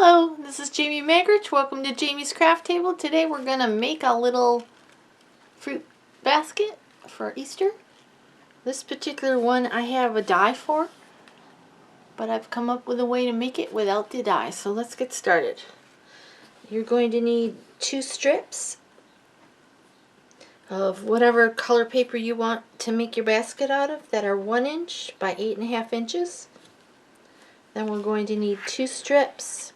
Hello, this is Jamie Magrich. Welcome to Jamie's Craft Table. Today we're going to make a little fruit basket for Easter. This particular one I have a die for, but I've come up with a way to make it without the die. So let's get started. You're going to need 2 strips of whatever color paper you want to make your basket out of that are 1 inch by 8.5 inches. Then we're going to need 2 strips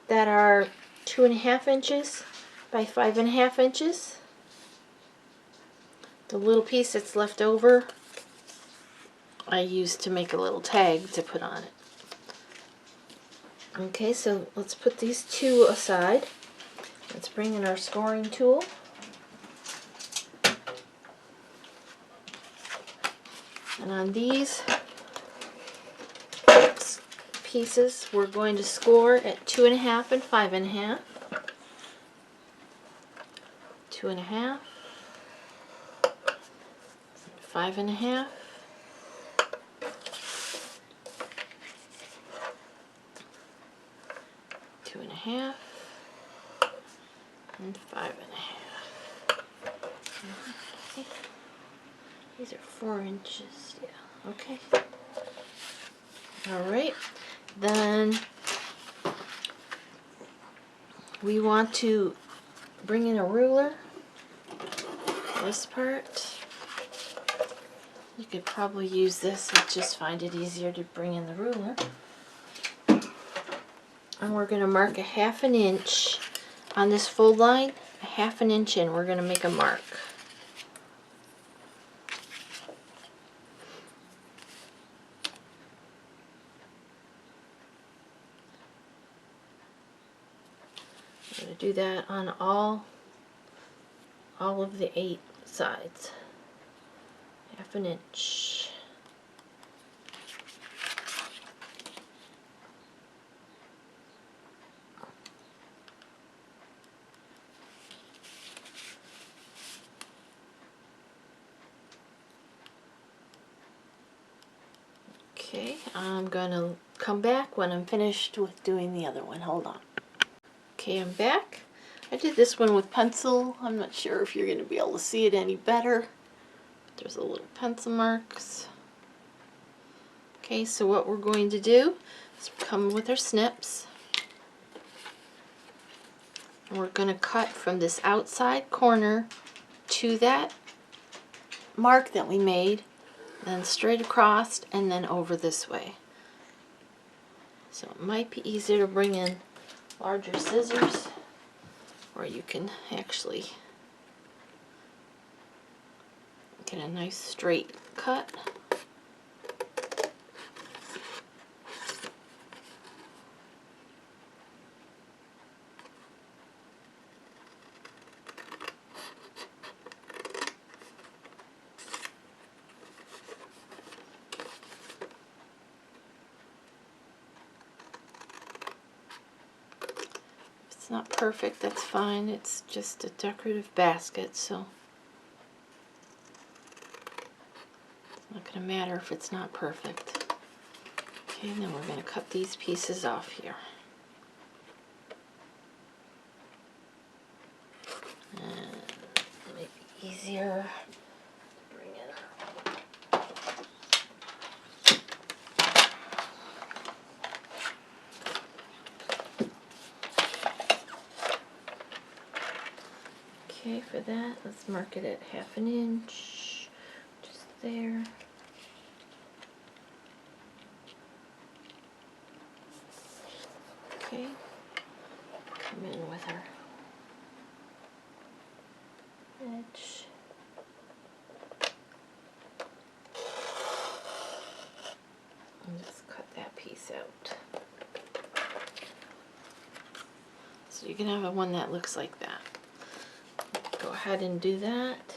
that are 2.5 inches by 5.5 inches. The little piece that's left over I used to make a little tag to put on it. Okay, so let's put these 2 aside. Let's bring in our scoring tool. And on these pieces we're going to score at 2.5 and 5.5. 2.5, 5.5, 2.5, and 5.5. These are 4 inches. Yeah. Okay. All right. Then we want to bring in a ruler. This part. You could probably use this. I just find it easier to bring in the ruler. And we're going to mark a 1/2 inch on this fold line. A 1/2 inch in. We're going to make a mark. I'm going to do that on all of the 8 sides. 1/2 inch. Okay, I'm going to come back when I'm finished with doing the other one. Hold on. Okay, I'm back. I did this one with pencil. I'm not sure if you're going to be able to see it any better. There's a little pencil marks. Okay, so what we're going to do is come with our snips. And we're going to cut from this outside corner to that mark that we made, then straight across and then over this way. So it might be easier to bring in larger scissors, or you can actually get a nice straight cut. If it's not perfect, that's fine. It's just a decorative basket, so it's not going to matter if it's not perfect. Okay, then we're going to cut these pieces off here. And it might be easier to bring it up. Okay, for that, let's mark it at 1/2 inch, just there. Okay, come in with our edge. And just cut that piece out. So you can have one that looks like that. Go ahead and do that,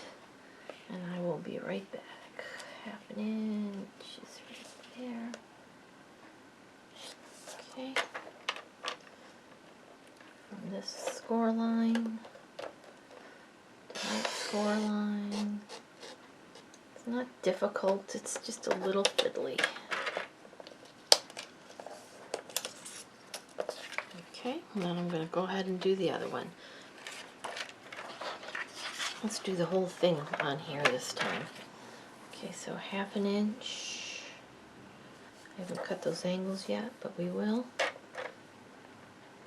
and I will be right back. 1/2 inch is right there. Okay. From this score line to that score line. It's not difficult, it's just a little fiddly. Okay, and then I'm going to go ahead and do the other one. Let's do the whole thing on here this time. Okay, so 1/2 inch. I haven't cut those angles yet, but we will.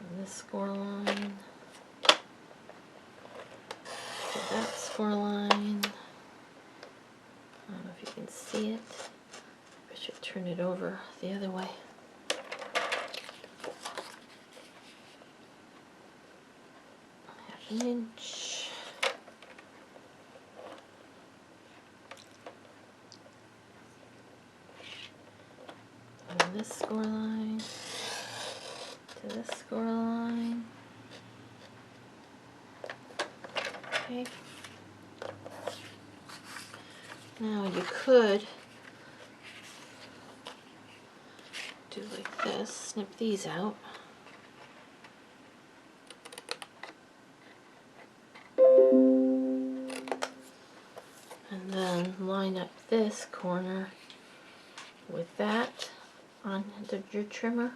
And this score line to that score line. I don't know if you can see it. I should turn it over the other way. An inch. And this score line to this score line. Okay. Now you could do like this, snip these out. And then line up this corner with that on your trimmer.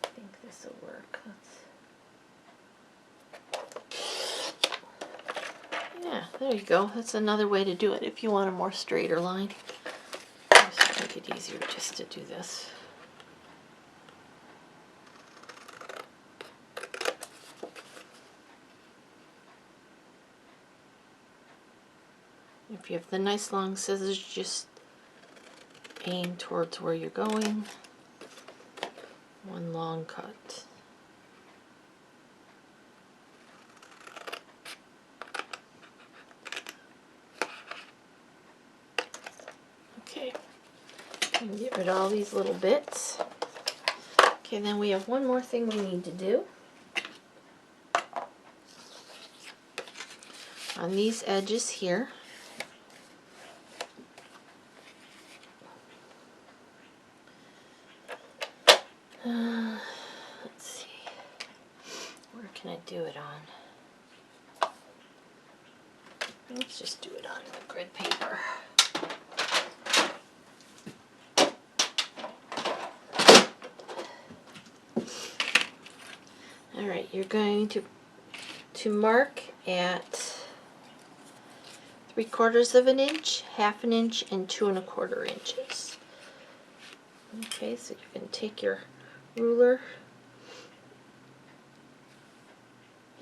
I think this will work. Yeah, there you go. That's another way to do it if you want a more straighter line. Just make it easier just to do this. If you have the nice long scissors, just aim towards where you're going. One long cut. Okay, and get rid of all these little bits. Okay, then we have one more thing we need to do. On these edges here, let's see, where can I do it on? Let's just do it on the grid paper. Alright, you're going to mark at 3/4 of an inch, 1/2 inch, and 2 1/4 inches. Okay, so you can take your ruler,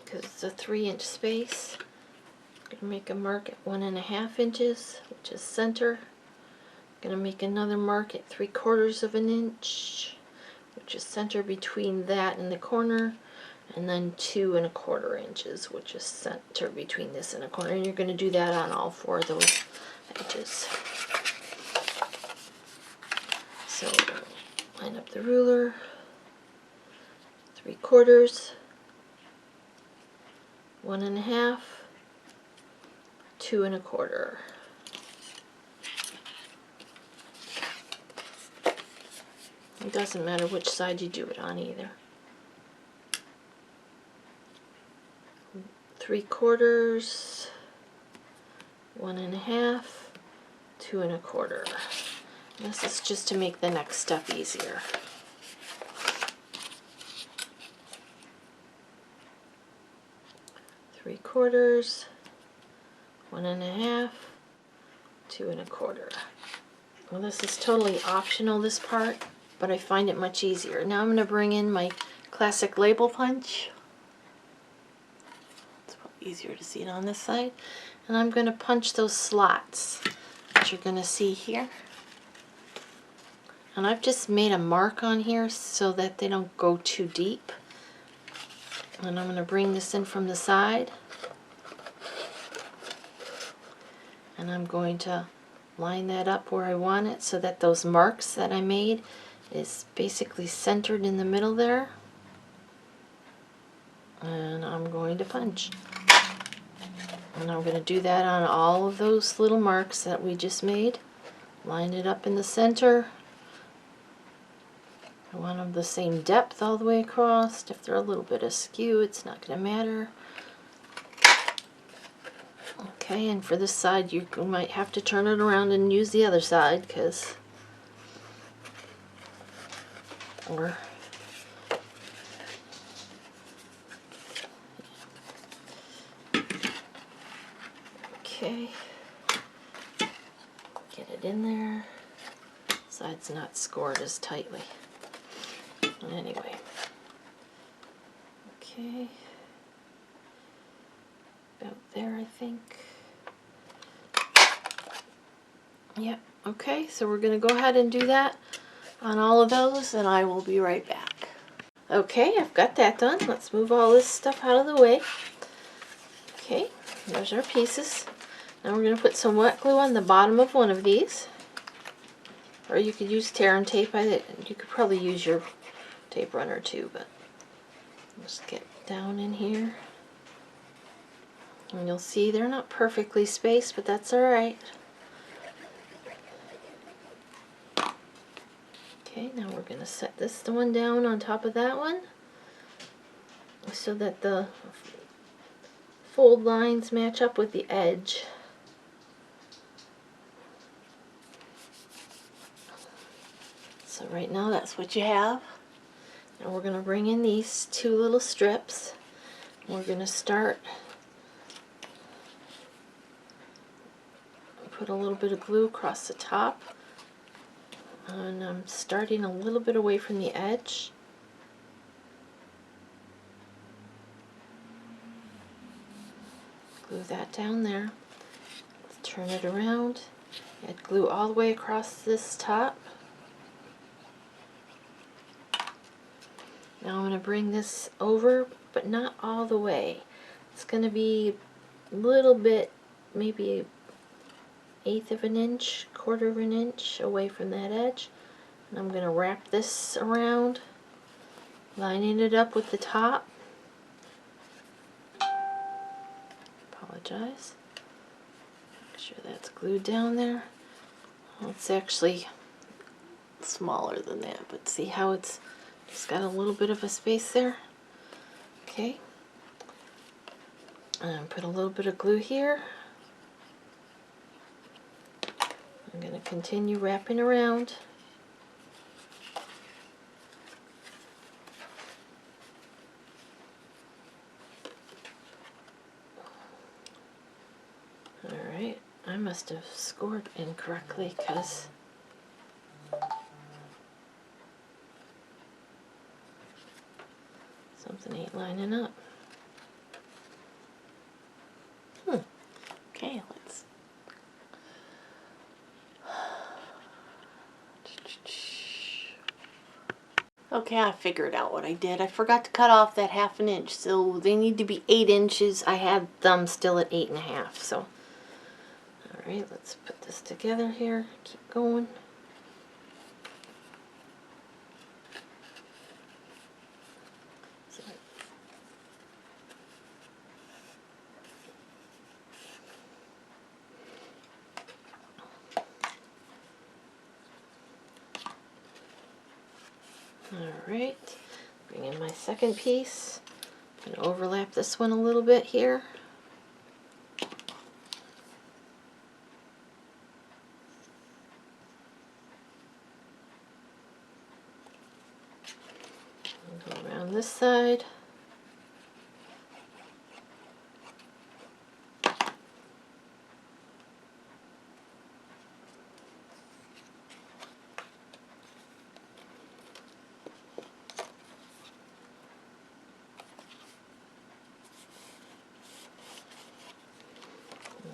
because it's a 3-inch space. I'm going to make a mark at 1 1/2 inches, which is center. I'm going to make another mark at 3/4 of an inch, which is center between that and the corner, and then 2 1/4 inches, which is center between this and a corner. And you're going to do that on all 4 of those edges. So line up the ruler, 3/4, 1 1/2, 2 1/4. It doesn't matter which side you do it on either. 3/4, 1 1/2, 2 1/4. This is just to make the next step easier. Three quarters, 1 1/2, 2 1/4. Well, this is totally optional, this part, but I find it much easier. Now I'm going to bring in my classic label punch. It's probably easier to see it on this side. And I'm going to punch those slots that you're going to see here. And I've just made a mark on here so that they don't go too deep. And I'm going to bring this in from the side. And I'm going to line that up where I want it so that those marks that I made is basically centered in the middle there. And I'm going to punch. And I'm going to do that on all of those little marks that we just made. Line it up in the center. I want them the same depth all the way across. If they're a little bit askew, it's not going to matter. Okay, and for this side, you might have to turn it around and use the other side, or okay, get it in there. Side's not scored as tightly. Anyway, okay, about there, I think. Yep, okay, so we're going to go ahead and do that on all of those, and I will be right back. Okay, I've got that done. Let's move all this stuff out of the way. Okay, there's our pieces. Now we're going to put some wet glue on the bottom of one of these. Or you could use tear and tape. You could probably use your tape runner too, but just get down in here. And you'll see they're not perfectly spaced, but that's alright. Okay, now we're going to set this one down on top of that one so that the fold lines match up with the edge. So right now that's what you have. Now we're going to bring in these two little strips. We're going to start, put a little bit of glue across the top, and I'm starting a little bit away from the edge. Glue that down there. Let's turn it around. Add glue all the way across this top. Now I'm going to bring this over, but not all the way. It's going to be a little bit, maybe 1/8 of an inch, 1/4 of an inch away from that edge. And I'm going to wrap this around, lining it up with the top. Apologize. Make sure that's glued down there. Well, it's actually smaller than that, but see how it's just got a little bit of a space there? Okay. And put a little bit of glue here. I'm going to continue wrapping around. Alright, I must have scored incorrectly because something ain't lining up. Okay, let's. Okay, I figured out what I did. I forgot to cut off that 1/2 inch, so they need to be 8 inches. I had them still at 8.5, so. Alright, let's put this together here. Keep going. Alright, bring in my second piece. I'm going to overlap this one a little bit here. Go around this side.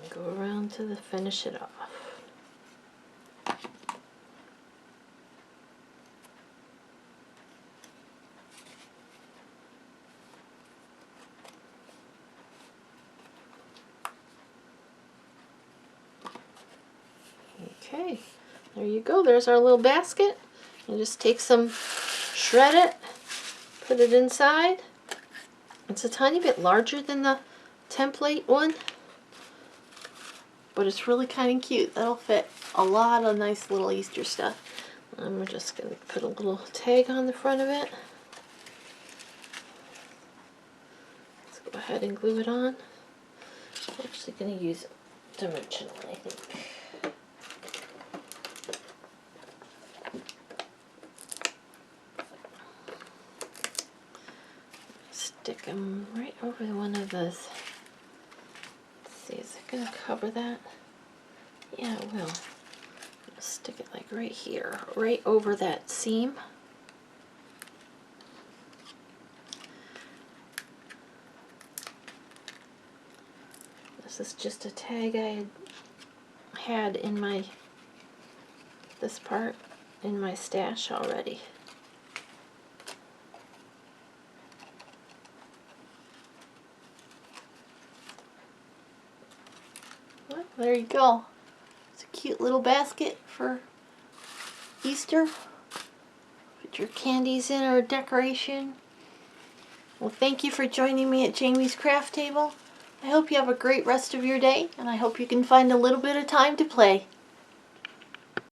Go around to finish it off. Okay, there you go. There's our little basket. And just take some, shred it, put it inside. It's a tiny bit larger than the template one, but it's really kind of cute. That'll fit a lot of nice little Easter stuff. I'm just going to put a little tag on the front of it. Let's go ahead and glue it on. I'm actually going to use dimensional, I think. Stick them right over one of those. Let's see, is it going to cover that? Yeah, it will. Stick it like right here, right over that seam. This is just a tag I had in my, this part in my stash already. Well, there you go. It's a cute little basket for Easter. Put your candies in or decoration. Well, thank you for joining me at Jamie's Craft Table. I hope you have a great rest of your day, and I hope you can find a little bit of time to play.